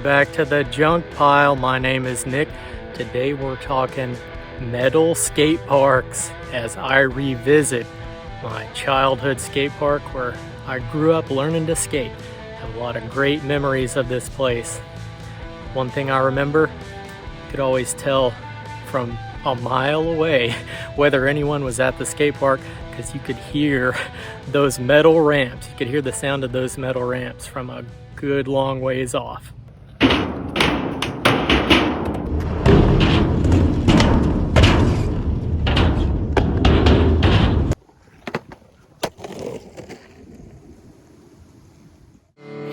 Welcome back to the junk pile. My name is Nick. Today we're talking metal skate parks as I revisit my childhood skate park where I grew up learning to skate. Have a lot of great memories of this place. One thing I remember, you could always tell from a mile away whether anyone was at the skate park because you could hear those metal ramps. You could hear the sound of those metal ramps from a good long ways off.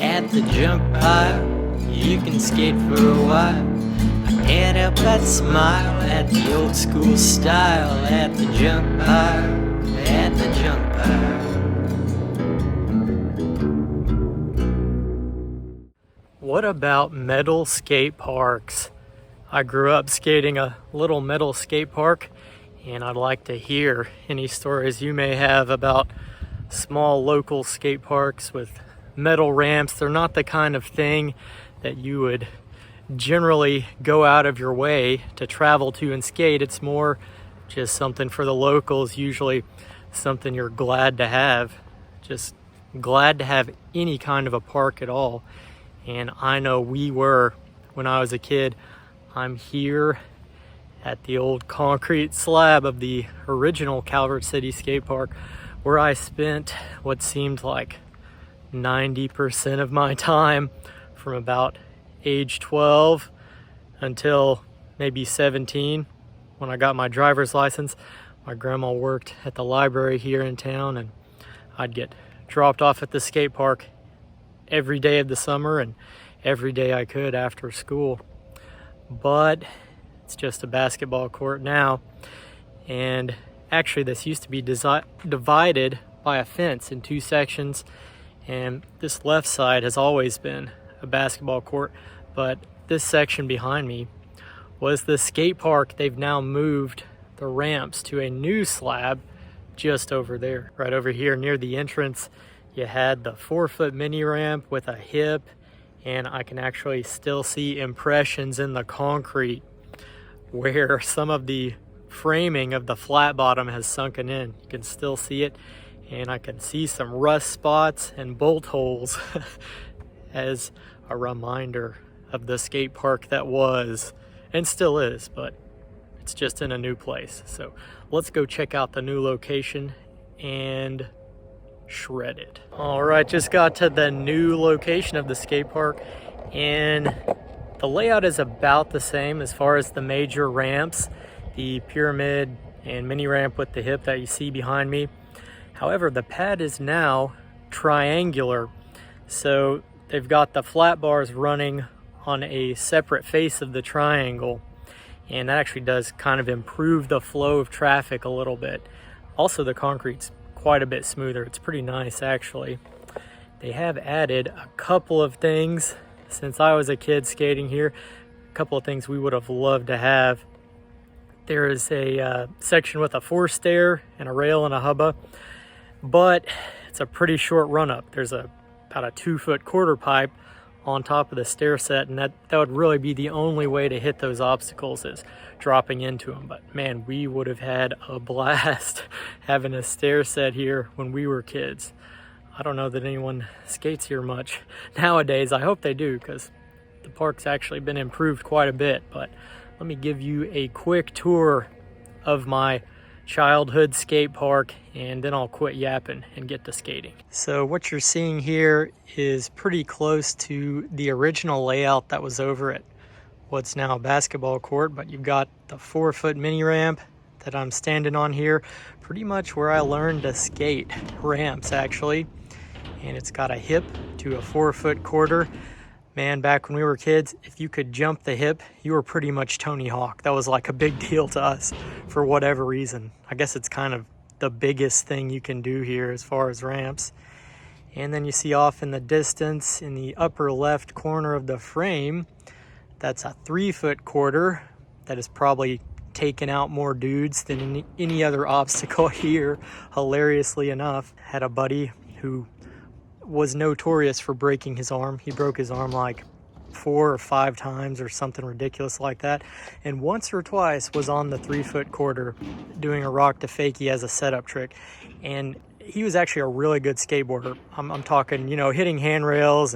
At the jump pile, you can skate for a while. I can't help but smile at the old school style. At the jump pile, at the jump pile. What about metal skate parks? I grew up skating a little metal skate park, and I'd like to hear any stories you may have about small local skate parks with metal ramps. They're not the kind of thing that you would generally go out of your way to travel to and skate. It's more just something for the locals, usually something you're glad to have. Just glad to have any kind of a park at all. And I know we were when I was a kid. I'm here at the old concrete slab of the original Calvert City Skate Park, where I spent what seemed like 90% of my time from about age 12 until maybe 17 when I got my driver's license. My grandma worked at the library here in town, and I'd get dropped off at the skate park every day of the summer and every day I could after school. But it's just a basketball court now, and actually this used to be divided by a fence in two sections, and this left side has always been a basketball court, but this section behind me was the skate park. They've now moved the ramps to a new slab just over there. Right over here near the entrance, you had the 4-foot mini ramp with a hip, and I can actually still see impressions in the concrete where some of the framing of the flat bottom has sunken in. You can still see it, and I can see some rust spots and bolt holes as a reminder of the skate park that was and still is, but it's just in a new place. So let's go check out the new location and shred it. All right, just got to the new location of the skate park, and the layout is about the same as far as the major ramps, the pyramid and mini ramp with the hip that you see behind me. However, the pad is now triangular, so they've got the flat bars running on a separate face of the triangle, and that actually does kind of improve the flow of traffic a little bit. Also, the concrete's quite a bit smoother. It's pretty nice, actually. They have added a couple of things since I was a kid skating here. A couple of things we would have loved to have. There is a section with a force stair and a rail and a hubba, but it's a pretty short run up. There's about a 2-foot quarter pipe on top of the stair set, and that would really be the only way to hit those obstacles, is dropping into them. But man, we would have had a blast having a stair set here when we were kids. I don't know that anyone skates here much nowadays. I hope they do, because the park's actually been improved quite a bit. But let me give you a quick tour of my childhood skate park, and then I'll quit yapping and get to skating. So what you're seeing here is pretty close to the original layout that was over at what's now a basketball court, but you've got the 4-foot mini ramp that I'm standing on here, pretty much where I learned to skate ramps, actually. And it's got a hip to a 4-foot quarter. Man, back when we were kids, if you could jump the hip, you were pretty much Tony Hawk. That was like a big deal to us for whatever reason. I guess it's kind of the biggest thing you can do here as far as ramps. And then you see off in the distance in the upper left corner of the frame, that's a 3-foot quarter that is probably taken out more dudes than any other obstacle here, hilariously enough. Had a buddy who was notorious for breaking his arm. He broke his arm like 4 or 5 times or something ridiculous like that. And once or twice was on the 3-foot quarter doing a rock to fakie as a setup trick. And he was actually a really good skateboarder. I'm talking, you know, hitting handrails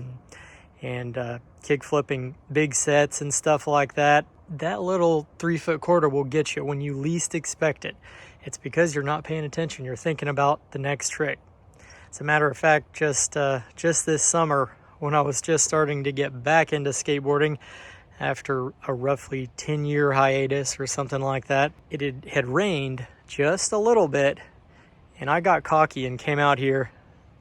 and kick flipping big sets and stuff like that. That little 3-foot quarter will get you when you least expect it. It's because you're not paying attention. You're thinking about the next trick. As a matter of fact, just this summer, when I was just starting to get back into skateboarding after a roughly 10-year hiatus or something like that, it had rained just a little bit, and I got cocky and came out here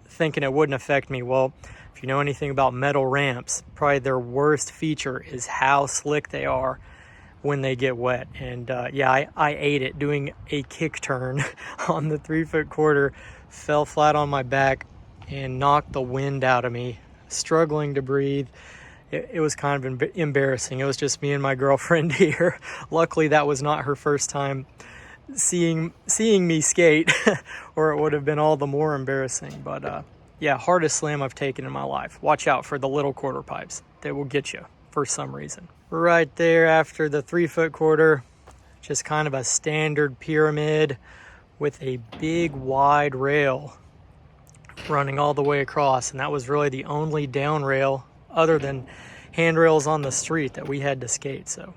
thinking it wouldn't affect me. Well, if you know anything about metal ramps, probably their worst feature is how slick they are when they get wet. And yeah, I ate it doing a kick turn on the 3-foot quarter, fell flat on my back and knocked the wind out of me, struggling to breathe. It was kind of embarrassing. It was just me and my girlfriend here. Luckily, that was not her first time seeing me skate, or it would have been all the more embarrassing. But yeah, hardest slam I've taken in my life. Watch out for the little quarter pipes. They will get you for some reason. Right there after the 3-foot quarter, just kind of a standard pyramid with a big wide rail running all the way across. And that was really the only down rail other than handrails on the street that we had to skate. So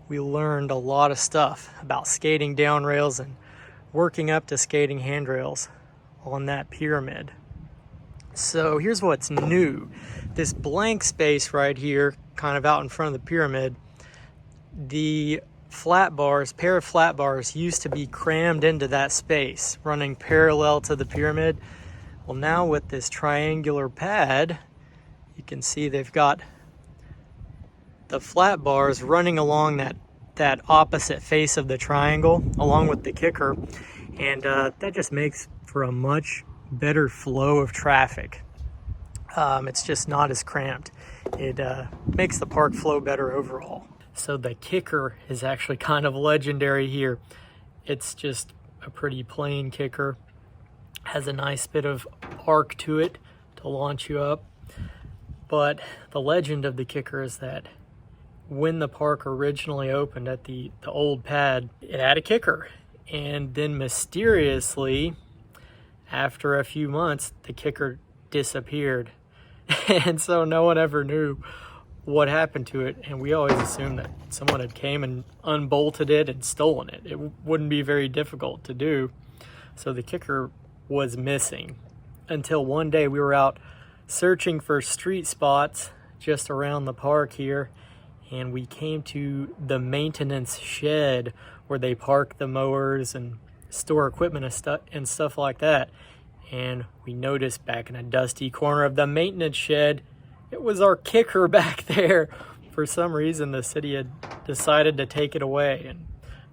we learned a lot of stuff about skating down rails and working up to skating handrails on that pyramid. So here's what's new. This blank space right here, kind of out in front of the pyramid, the flat bars, pair of flat bars used to be crammed into that space, running parallel to the pyramid. Well, now with this triangular pad, you can see they've got the flat bars running along that opposite face of the triangle, along with the kicker, and that just makes for a much better flow of traffic. It's just not as cramped. It makes the park flow better overall. So the kicker is actually kind of legendary here. It's just a pretty plain kicker. Has a nice bit of arc to it to launch you up. But the legend of the kicker is that when the park originally opened at the old pad, it had a kicker. And then mysteriously, after a few months, the kicker disappeared. And so no one ever knew what happened to it, and we always assumed that someone had came and unbolted it and stolen it. It wouldn't be very difficult to do. So the kicker was missing until one day we were out searching for street spots just around the park here, and we came to the maintenance shed where they park the mowers and store equipment and stuff like that. And we noticed back in a dusty corner of the maintenance shed, it was our kicker back there. For some reason, the city had decided to take it away. And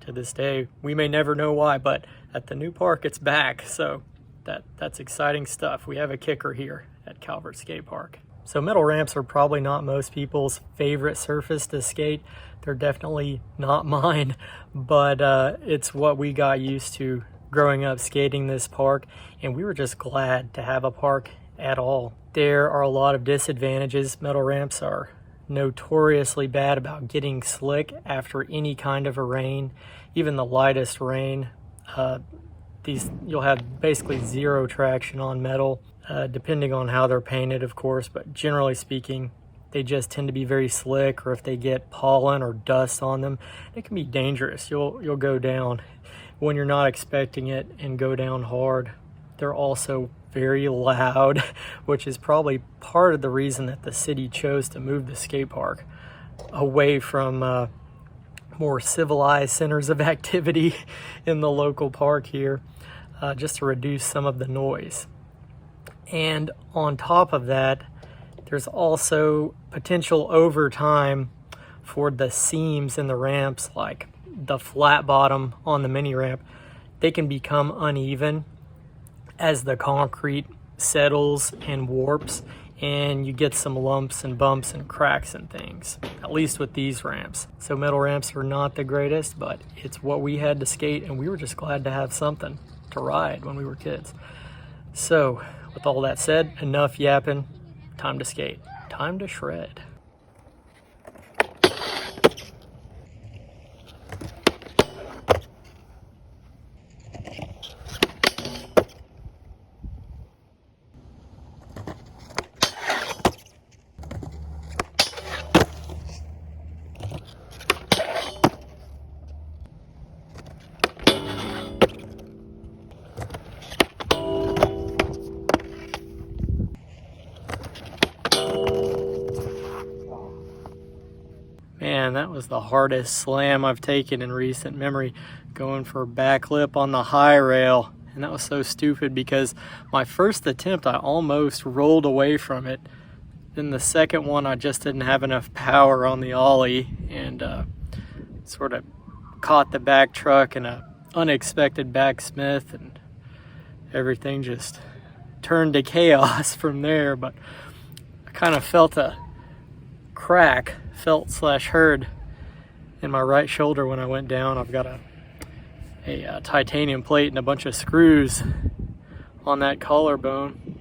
to this day, we may never know why, but at the new park, it's back. So that's exciting stuff. We have a kicker here at Calvert Skate Park. So metal ramps are probably not most people's favorite surface to skate. They're definitely not mine, but it's what we got used to growing up skating this park, and we were just glad to have a park at all. There are a lot of disadvantages. Metal ramps are notoriously bad about getting slick after any kind of a rain, even the lightest rain. You'll have basically zero traction on metal, depending on how they're painted, of course, but generally speaking, they just tend to be very slick, or if they get pollen or dust on them, it can be dangerous. You'll go down when you're not expecting it and go down hard. They're also very loud, which is probably part of the reason that the city chose to move the skate park away from more civilized centers of activity in the local park here, just to reduce some of the noise. And on top of that, there's also potential over time for the seams in the ramps, like the flat bottom on the mini ramp. They can become uneven as the concrete settles and warps, and you get some lumps and bumps and cracks and things, at least with these ramps. So metal ramps are not the greatest, but it's what we had to skate, and we were just glad to have something to ride when we were kids. So with all that said, enough yapping, time to skate, time to shred. man, that was the hardest slam I've taken in recent memory, going for a backflip on the high rail. And that was so stupid because my first attempt, I almost rolled away from it. Then the second one, I just didn't have enough power on the ollie and sort of caught the back truck in an unexpected backsmith, and everything just turned to chaos from there. But I kind of felt a crack, felt/heard in my right shoulder when I went down. I've got a titanium plate and a bunch of screws on that collarbone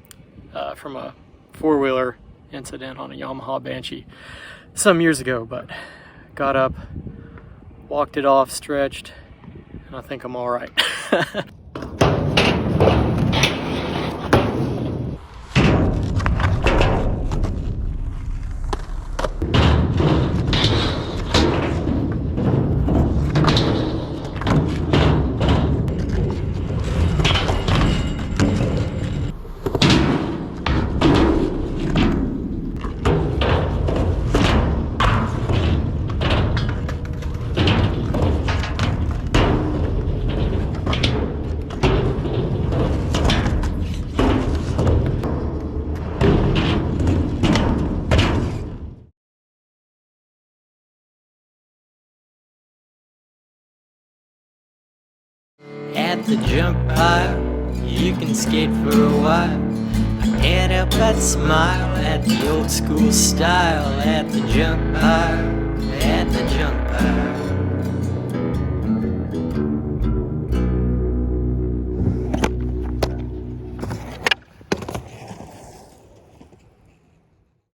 from a four-wheeler incident on a Yamaha Banshee some years ago, but got up, walked it off, stretched, and I think I'm all right. At the jump pile, you can skate for a while. I can't help but smile at the old school style. At the jump pile, at the jump pile.